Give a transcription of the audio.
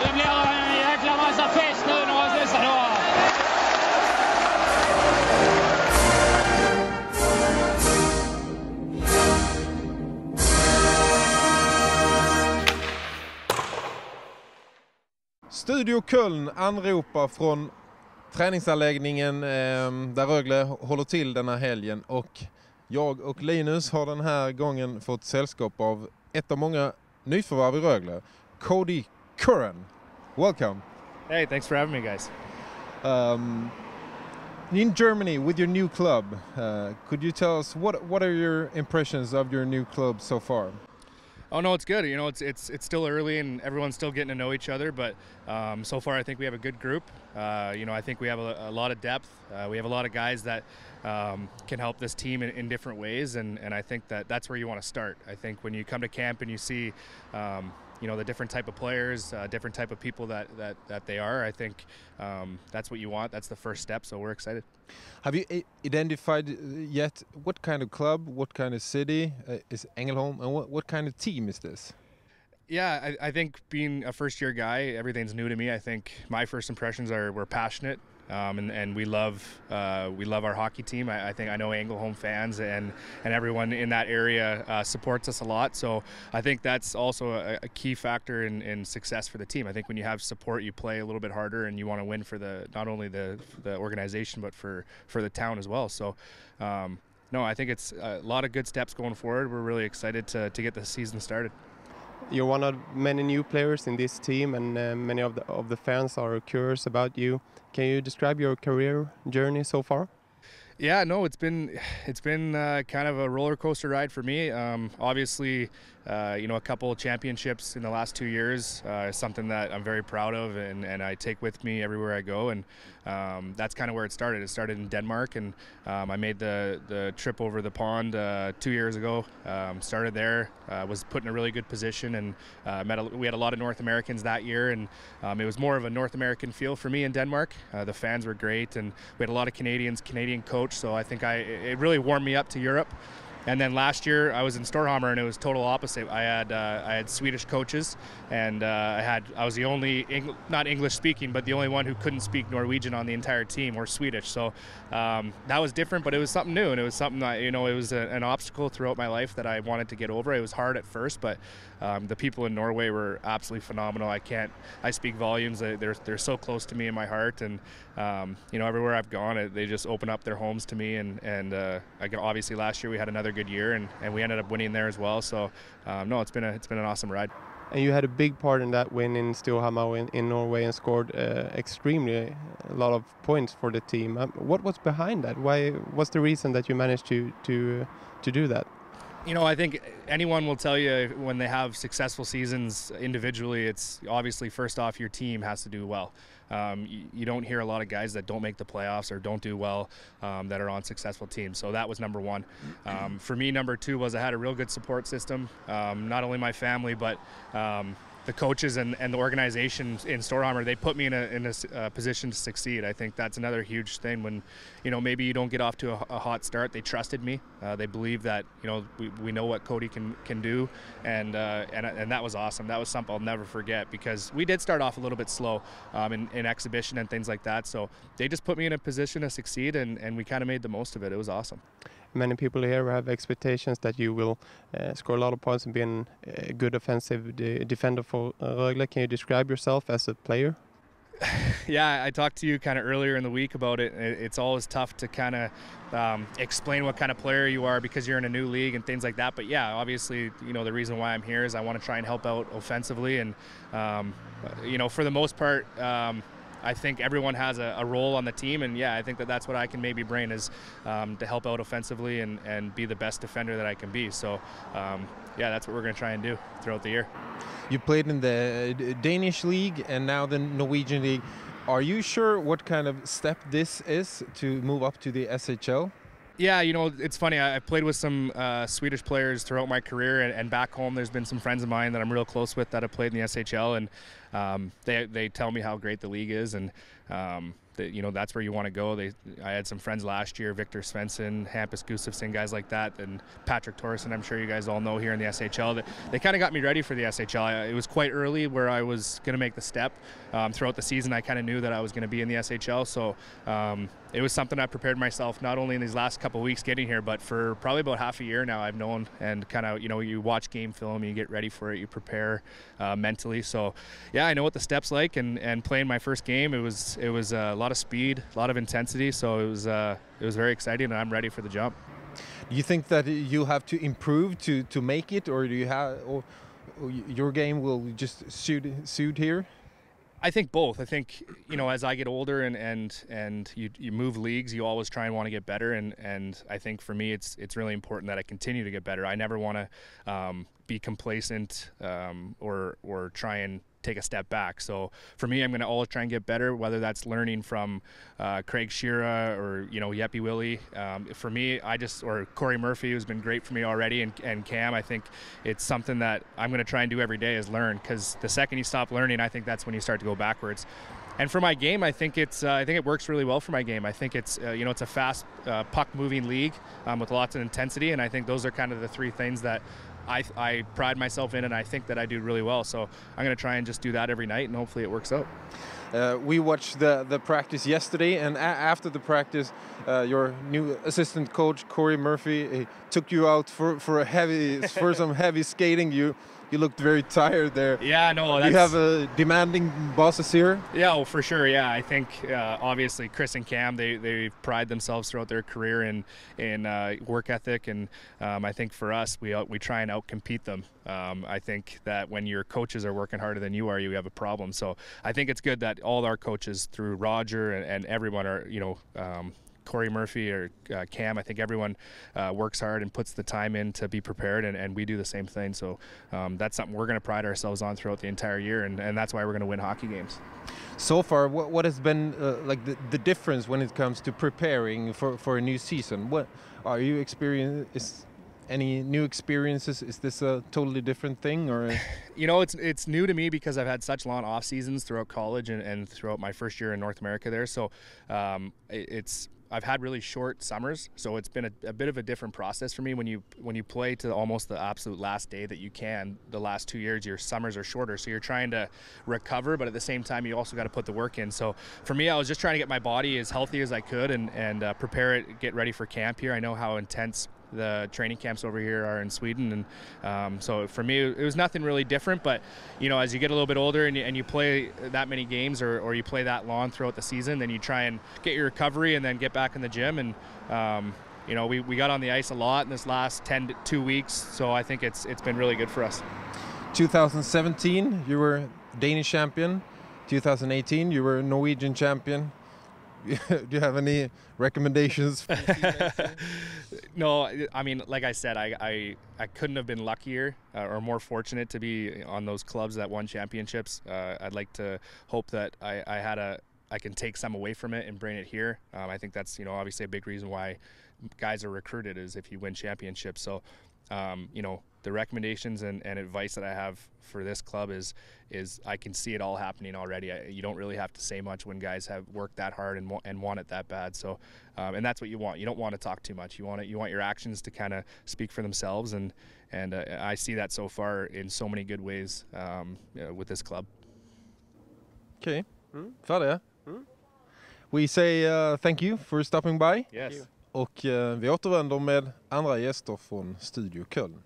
det blir en jäkla massa fest nu några dessa dagar. Studio Köln anropar från träningsanläggningen där Rögle håller till den här helgen, och jag och Linus har den här gången fått sällskap av ett av många nyförvärv i Rögle, Kodie Curran. Welcome. Hey, thanks for having me, guys. In Germany with your new club, could you tell us what are your impressions of your new club so far? Oh no, it's good. You know, it's still early and everyone's still getting to know each other, but so far I think we have a good group. You know, I think we have a lot of depth. We have a lot of guys that can help this team in different ways, and I think that's where you want to start. I think when you come to camp and you see you know, the different type of players, different type of people that they are, I think that's what you want. That's the first step, so we're excited. Have you identified yet what kind of club, what kind of city is Ängelholm, and what kind of team is this? Yeah, I think being a first-year guy, everything's new to me. I think my first impressions are we're passionate. And we love our hockey team. I know Ängelholm fans and everyone in that area supports us a lot. So I think that's also a key factor in success for the team. I think when you have support, you play a little bit harder and you want to win for not only the organization but for the town as well. So no, I think it's a lot of good steps going forward. We're really excited to get the season started. You're one of many new players in this team, and many of the fans are curious about you. Can you describe your career journey so far? Yeah, no, it's been kind of a roller coaster ride for me. Obviously, you know, a couple of championships in the last 2 years is something that I'm very proud of, and I take with me everywhere I go. And that's kind of where it started. It started in Denmark, and I made the trip over the pond 2 years ago. Started there, was put in a really good position, and we had a lot of North Americans that year, and it was more of a North American feel for me in Denmark. The fans were great, and we had a lot of Canadian coach, so I think it really warmed me up to Europe. And then last year I was in Storhamar, and it was total opposite. I had Swedish coaches, and I was the only not English speaking, but the only one who couldn't speak Norwegian on the entire team, or Swedish. So that was different, but it was something new, and it was something that, you know, it was an obstacle throughout my life that I wanted to get over. It was hard at first, but the people in Norway were absolutely phenomenal. I speak volumes. They're so close to me in my heart, and you know, everywhere I've gone, they just open up their homes to me. And obviously last year we had another good year, and we ended up winning there as well. So no, it's been an awesome ride. And you had a big part in that win in Storhamar in Norway, and scored extremely a lot of points for the team. What was behind that? What's the reason that you managed to do that? You know, I think anyone will tell you when they have successful seasons individually, it's obviously first off your team has to do well. You don't hear a lot of guys that don't make the playoffs or don't do well that are on successful teams. So that was number one. For me, number two was I had a real good support system. Not only my family, but the coaches and the organization in Storhamar, they put me in a position to succeed. I think that's another huge thing. When, you know, maybe you don't get off to a hot start, they trusted me. They believe that, you know, we know what Kodie can do, and that was awesome. That was something I'll never forget, because we did start off a little bit slow in exhibition and things like that. So they just put me in a position to succeed, and we kind of made the most of it. It was awesome. Many people here have expectations that you will score a lot of points and be a good offensive defender for Rögle. Can you describe yourself as a player? Yeah, I talked to you kind of earlier in the week about it. It's always tough to kind of explain what kind of player you are because you're in a new league and things like that. But yeah, obviously, you know, the reason why I'm here is I want to try and help out offensively. And, you know, for the most part, I think everyone has a role on the team, and yeah, I think that's what I can maybe bring is to help out offensively and be the best defender that I can be. So yeah, that's what we're going to try and do throughout the year. You played in the Danish league and now the Norwegian league. Are you sure what kind of step this is to move up to the SHL? Yeah, you know, it's funny. I played with some Swedish players throughout my career, and back home there's been some friends of mine that I'm real close with that have played in the SHL, and they tell me how great the league is, and that's where you want to go. I had some friends last year, Victor Svensson, Hampus Gustafsson, guys like that, and Patrick Torsen, I'm sure you guys all know here in the SHL. They kind of got me ready for the SHL. It was quite early where I was going to make the step. Throughout the season, I kind of knew that I was going to be in the SHL, so it was something I prepared myself not only in these last couple of weeks getting here, but for probably about half a year now. I've known, and kind of, you watch game film, you get ready for it, you prepare mentally. So yeah, I know what the steps like, and playing my first game, it was a lot of speed, a lot of intensity, so it was very exciting, and I'm ready for the jump. Do you think that you have to improve to make it, or do you have, or your game will just suit here? I think both. I think, as I get older and you move leagues, you always try and want to get better, and I think for me it's really important that I continue to get better. I never want to be complacent or try and take a step back. So for me, I'm going to always try and get better, whether that's learning from Craig Shearer or Yeppy Willie. For me, or Corey Murphy, who's been great for me already, and Cam. I think it's something that I'm going to try and do every day is learn, because the second you stop learning, I think that's when you start to go backwards. And for my game, I think it works really well for my game. I think it's it's a fast puck-moving league with lots of intensity, and I think those are kind of the three things that I pride myself in, and I think that I do really well. So I'm going to try and just do that every night, and hopefully it works out. We watched the practice yesterday, and after the practice, your new assistant coach Corey Murphy took you out for some heavy skating. You looked very tired there. Yeah, no. You have a demanding bosses here? Yeah, for sure. Yeah, I think obviously Chris and Cam, they pride themselves throughout their career in work ethic, and I think for us, we try and outcompete them. I think that when your coaches are working harder than you are, you have a problem. So I think it's good that all our coaches, through Roger and everyone, are Corey Murphy or Cam, I think everyone works hard and puts the time in to be prepared, and we do the same thing. So that's something we're going to pride ourselves on throughout the entire year, and that's why we're going to win hockey games. So far, what has been like the difference when it comes to preparing for a new season? What are you experiencing? Any new experiences? Is this a totally different thing, or? It's new to me because I've had such long off seasons throughout college and throughout my first year in North America there. So I've had really short summers, so it's been a bit of a different process for me. When you play to almost the absolute last day that you can, the last 2 years, your summers are shorter, so you're trying to recover, but at the same time, you also got to put the work in. So for me, I was just trying to get my body as healthy as I could and prepare it, get ready for camp here. I know how intense the training camps over here are in Sweden, and so for me it was nothing really different. But as you get a little bit older and you play that many games or you play that long throughout the season, then you try and get your recovery and then get back in the gym. And we got on the ice a lot in this last 2 weeks, so I think it's been really good for us. 2017 you were Danish champion, 2018 you were Norwegian champion. Do you have any recommendations for the No, I mean, like I said, I couldn't have been luckier or more fortunate to be on those clubs that won championships. I'd like to hope that I can take some away from it and bring it here. I think that's obviously a big reason why guys are recruited, is if you win championships. So the recommendations and advice that I have for this club is I can see it all happening already. You don't really have to say much when guys have worked that hard and want it that bad. So and that's what you want. You don't want to talk too much. You want your actions to kind of speak for themselves, and I see that so far in so many good ways with this club. Okay, färdiga. We say thank you for stopping by. Yes. Och vi återvänder med andra gäster från Studio Köln.